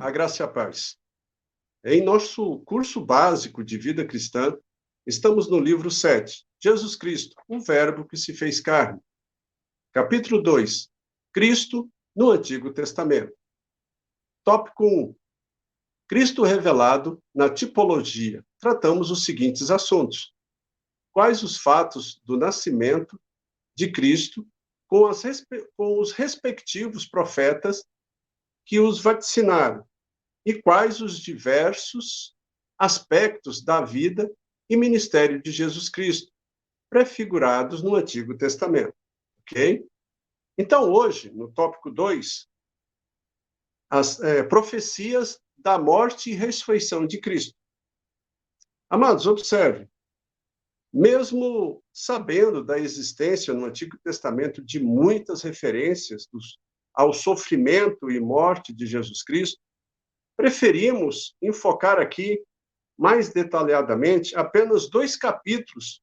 a graça e a paz. Em nosso curso básico de vida cristã, estamos no livro 7, Jesus Cristo, o Verbo que se fez carne. Capítulo 2, Cristo no Antigo Testamento. Tópico 1, Cristo revelado na tipologia. Tratamos os seguintes assuntos. Quais os fatos do nascimento de Cristo com os respectivos profetas que os vaticinaram? E quais os diversos aspectos da vida e ministério de Jesus Cristo, prefigurados no Antigo Testamento. Ok? Então, hoje, no tópico 2, as profecias da morte e ressurreição de Cristo. Amados, observe, mesmo sabendo da existência no Antigo Testamento de muitas referências ao sofrimento e morte de Jesus Cristo, preferimos enfocar aqui, mais detalhadamente, apenas 2 capítulos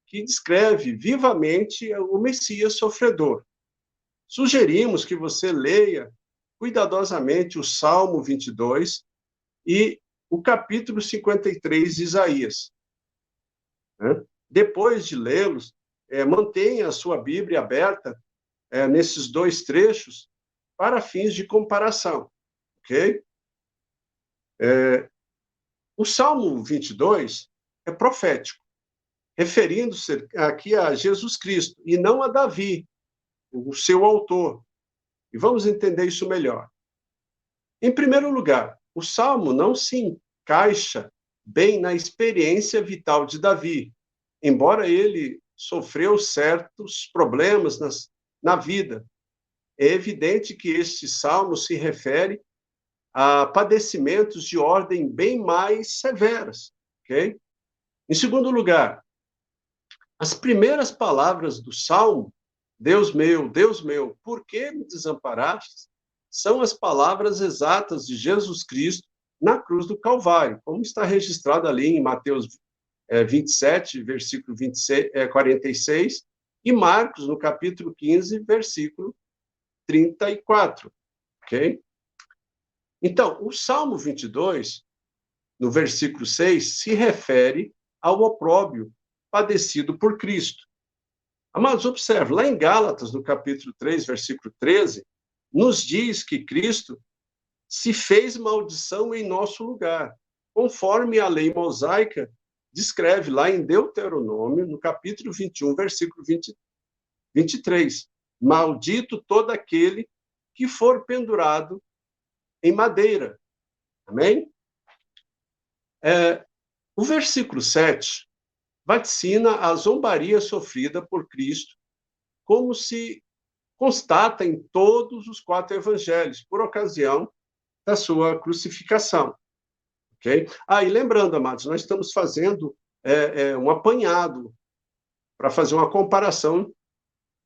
que descreve vivamente o Messias sofredor. Sugerimos que você leia cuidadosamente o Salmo 22 e o capítulo 53 de Isaías. Depois de lê-los, mantenha a sua Bíblia aberta nesses 2 trechos para fins de comparação, ok? O Salmo 22 é profético, referindo-se aqui a Jesus Cristo, e não a Davi, o seu autor. E vamos entender isso melhor. Em primeiro lugar, o Salmo não se encaixa bem na experiência vital de Davi, embora ele sofreu certos problemas na vida. É evidente que este Salmo se refere a padecimentos de ordem bem mais severas, ok? Em segundo lugar, as primeiras palavras do Salmo, Deus meu, por que me desamparaste? São as palavras exatas de Jesus Cristo na cruz do Calvário, como está registrado ali em Mateus 27, versículo 46, e Marcos, no capítulo 15, versículo 34, ok? Então, o Salmo 22, no versículo 6, se refere ao opróbrio padecido por Cristo. Amados, observe, lá em Gálatas, no capítulo 3, versículo 13, nos diz que Cristo se fez maldição em nosso lugar, conforme a lei mosaica descreve lá em Deuteronômio, no capítulo 21, versículo 23. Maldito todo aquele que for pendurado em madeira. Amém? O versículo 7 vaticina a zombaria sofrida por Cristo, como se constata em todos os 4 evangelhos, por ocasião da sua crucificação. Ok? E lembrando, amados, nós estamos fazendo um apanhado para fazer uma comparação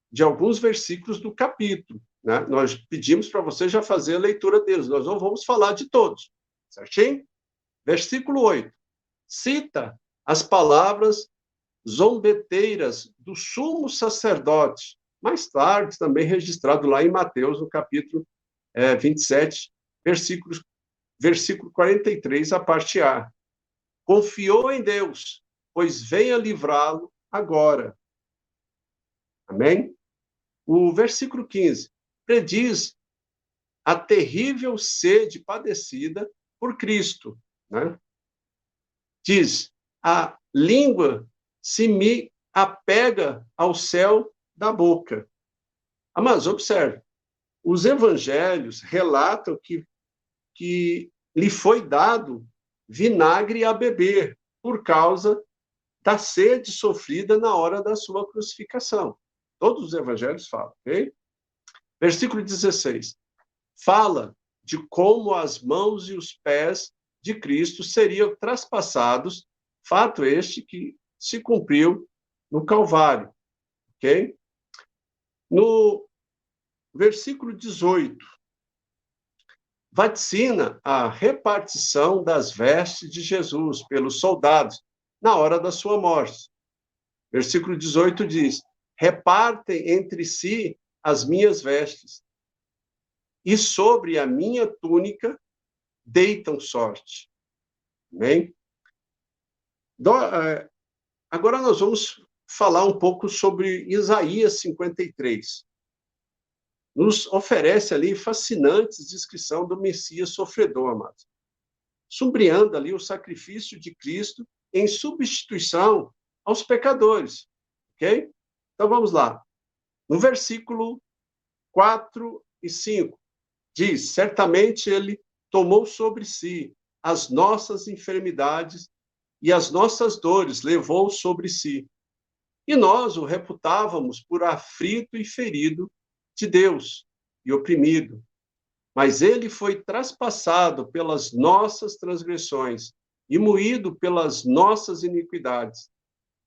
de alguns versículos do capítulo. Né? Nós pedimos para você já fazer a leitura deles, nós não vamos falar de todos, certinho? Versículo 8, cita as palavras zombeteiras do sumo sacerdote, mais tarde também registrado lá em Mateus, no capítulo 27, versículo 43, a parte A. Confiou em Deus, pois venha livrá-lo agora. Amém? O versículo 15 prediz a terrível sede padecida por Cristo. Né? Diz, a língua se me apega ao céu da boca. Mas observe, os evangelhos relatam que lhe foi dado vinagre a beber por causa da sede sofrida na hora da sua crucificação. Todos os evangelhos falam, ok? Versículo 16. Fala de como as mãos e os pés de Cristo seriam traspassados, fato este que se cumpriu no Calvário, ok? No versículo 18, vaticina a repartição das vestes de Jesus pelos soldados na hora da sua morte. Versículo 18 diz, repartem entre si as minhas vestes, e sobre a minha túnica deitam sorte. Amém? Agora nós vamos falar um pouco sobre Isaías 53. Nos oferece ali fascinante descrição do Messias sofredor, amados, sombreando ali o sacrifício de Cristo em substituição aos pecadores, ok? Então vamos lá. No versículo 4 e 5, diz: certamente ele tomou sobre si as nossas enfermidades e as nossas dores levou sobre si. E nós o reputávamos por aflito e ferido de Deus e oprimido. Mas ele foi traspassado pelas nossas transgressões e moído pelas nossas iniquidades.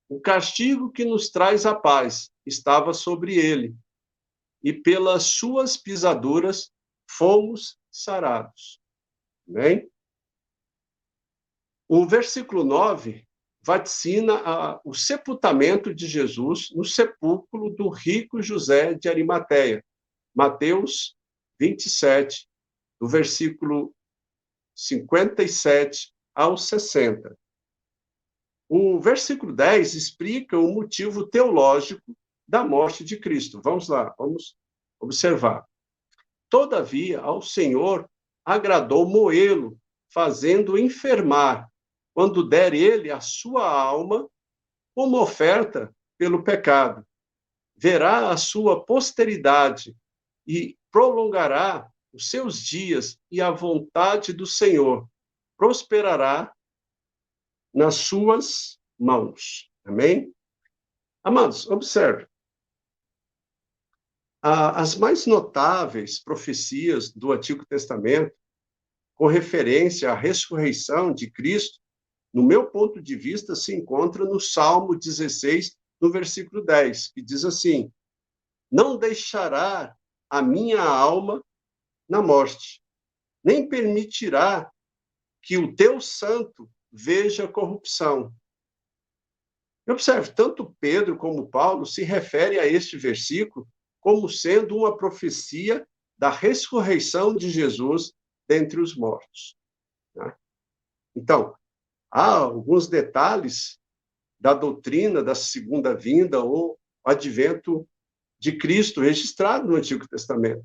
O castigo que nos traz a paz estava sobre ele, e pelas suas pisaduras fomos sarados. Amém? O versículo 9 vaticina o sepultamento de Jesus no sepulcro do rico José de Arimateia. Mateus 27, do versículo 57 ao 60. O versículo 10 explica o motivo teológico da morte de Cristo. Vamos lá, vamos observar. Todavia, ao Senhor agradou moê-lo, fazendo enfermar, quando der ele a sua alma como oferta pelo pecado. Verá a sua posteridade e prolongará os seus dias, e a vontade do Senhor prosperará nas suas mãos. Amém? Amados, observe. As mais notáveis profecias do Antigo Testamento, com referência à ressurreição de Cristo, no meu ponto de vista, se encontra no Salmo 16, no versículo 10, que diz assim: não deixará a minha alma na morte, nem permitirá que o teu santo veja corrupção. Observe, tanto Pedro como Paulo se referem a este versículo como sendo uma profecia da ressurreição de Jesus dentre os mortos. Né? Então, há alguns detalhes da doutrina da segunda vinda ou advento de Cristo registrado no Antigo Testamento.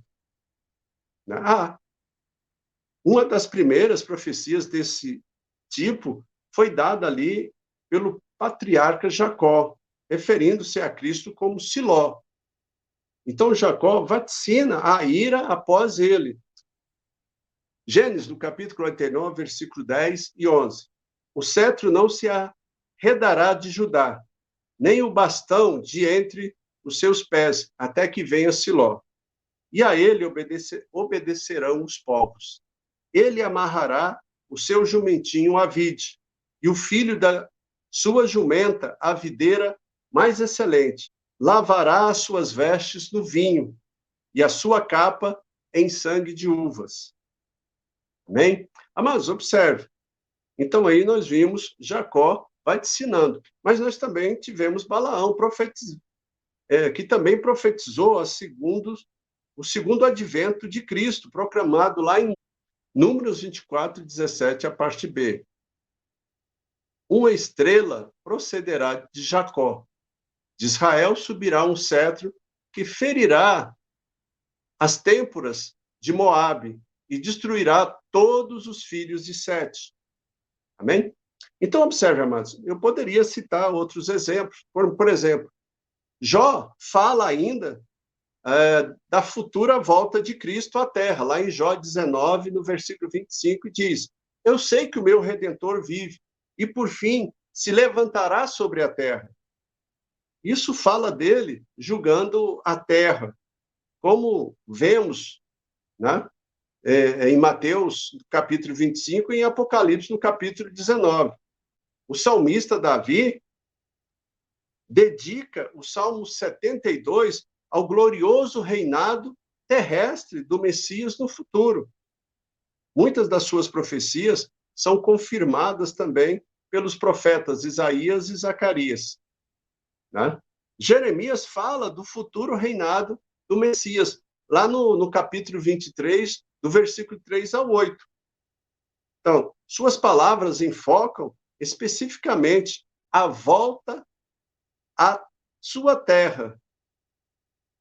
Uma das primeiras profecias desse tipo foi dada ali pelo patriarca Jacó, referindo-se a Cristo como Siló. Então, Jacó vaticina a ira após ele. Gênesis, no capítulo 49, versículo 10 e 11. O cetro não se arredará de Judá, nem o bastão de entre os seus pés, até que venha Siló. E a ele obedecerão os povos. Ele amarrará o seu jumentinho à vide, e o filho da sua jumenta à videira mais excelente. Lavará as suas vestes no vinho, e a sua capa em sangue de uvas. Amém? Amados, observe. Então, aí nós vimos Jacó vaticinando. Mas nós também tivemos Balaão, que também profetizou o segundo advento de Cristo, proclamado lá em Números 24, 17, a parte B. Uma estrela procederá de Jacó. De Israel subirá um cetro que ferirá as têmporas de Moabe e destruirá todos os filhos de Sete. Amém? Então, observe, amados, eu poderia citar outros exemplos. Por exemplo, Jó fala ainda da futura volta de Cristo à Terra. Lá em Jó 19, no versículo 25, diz: eu sei que o meu Redentor vive, e por fim se levantará sobre a terra. Isso fala dele julgando a terra, como vemos, né, em Mateus, capítulo 25, e em Apocalipse, no capítulo 19. O salmista Davi dedica o Salmo 72 ao glorioso reinado terrestre do Messias no futuro. Muitas das suas profecias são confirmadas também pelos profetas Isaías e Zacarias. Né? Jeremias fala do futuro reinado do Messias, lá no capítulo 23, do versículo 3 ao 8. Então, suas palavras enfocam especificamente a volta à sua terra,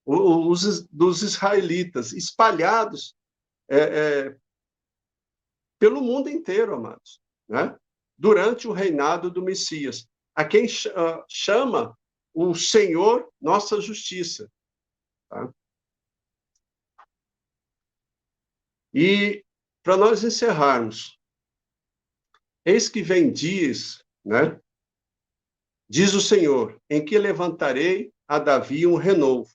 dos israelitas, espalhados pelo mundo inteiro, amados, né? Durante o reinado do Messias, a quem chama o Senhor nossa justiça. Tá? E, para nós encerrarmos, eis que vem dias, né? Diz o Senhor, em que levantarei a Davi um renovo,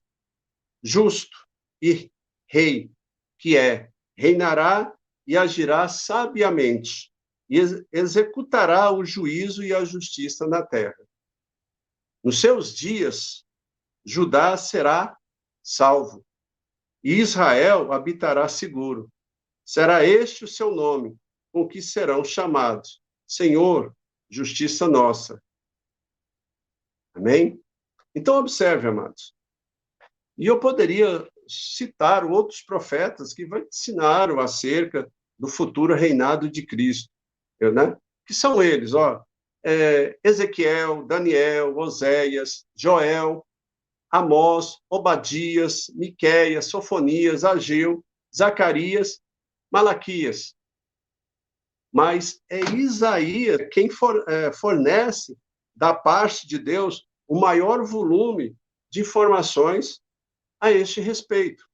justo e rei, que reinará e agirá sabiamente, e executará o juízo e a justiça na terra. Nos seus dias, Judá será salvo, e Israel habitará seguro. Será este o seu nome, com que serão chamados: Senhor, justiça nossa. Amém? Então, observe, amados. E eu poderia citar outros profetas que ensinaram acerca do futuro reinado de Cristo, né? Que são eles, Ezequiel, Daniel, Oséias, Joel, Amós, Obadias, Miqueias, Sofonias, Ageu, Zacarias, Malaquias. Mas é Isaías quem fornece da parte de Deus o maior volume de informações a este respeito.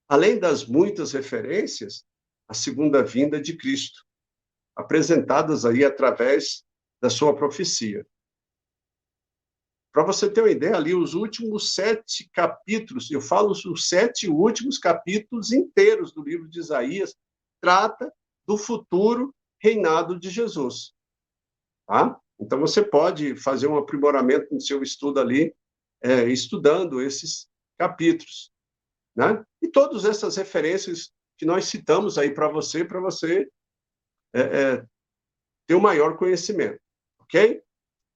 Além das muitas referências à segunda vinda de Cristo, apresentadas aí através da sua profecia. Para você ter uma ideia, ali os últimos 7 capítulos, eu falo os 7 últimos capítulos inteiros do livro de Isaías, trata do futuro reinado de Jesus. Tá? Então, você pode fazer um aprimoramento no seu estudo ali, estudando esses capítulos. Né? E todas essas referências que nós citamos aí para você ter um maior conhecimento. Ok?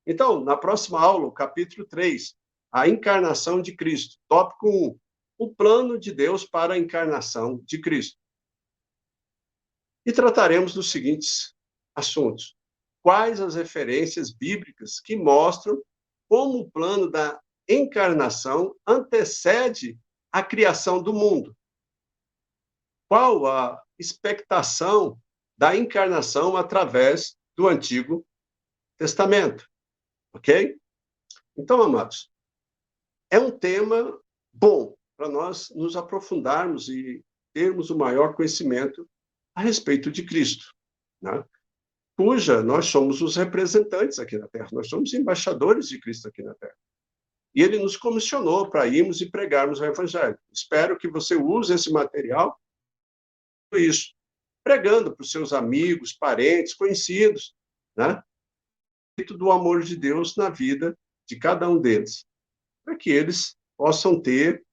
Então, na próxima aula, o capítulo 3, a encarnação de Cristo. Tópico 1, o plano de Deus para a encarnação de Cristo. E trataremos dos seguintes assuntos. Quais as referências bíblicas que mostram como o plano da encarnação antecede a criação do mundo? Qual a expectação da encarnação através do Antigo Testamento? Ok? Então, amados, é um tema bom para nós nos aprofundarmos e termos o maior conhecimento a respeito de Cristo, né? Cuja nós somos os representantes aqui na Terra, nós somos embaixadores de Cristo aqui na Terra. E ele nos comissionou para irmos e pregarmos o Evangelho. Espero que você use esse material, isso, pregando para os seus amigos, parentes, conhecidos, né? Do amor de Deus na vida de cada um deles, para que eles possam ter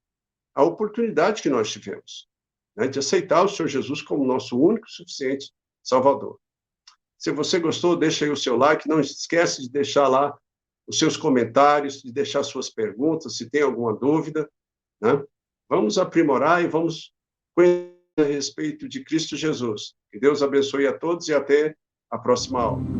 a oportunidade que nós tivemos, né, de aceitar o Senhor Jesus como nosso único e suficiente Salvador. Se você gostou, deixa aí o seu like, não esquece de deixar lá os seus comentários, de deixar suas perguntas, se tem alguma dúvida, né? Vamos aprimorar e vamos conhecer a respeito de Cristo Jesus. Que Deus abençoe a todos e até a próxima aula.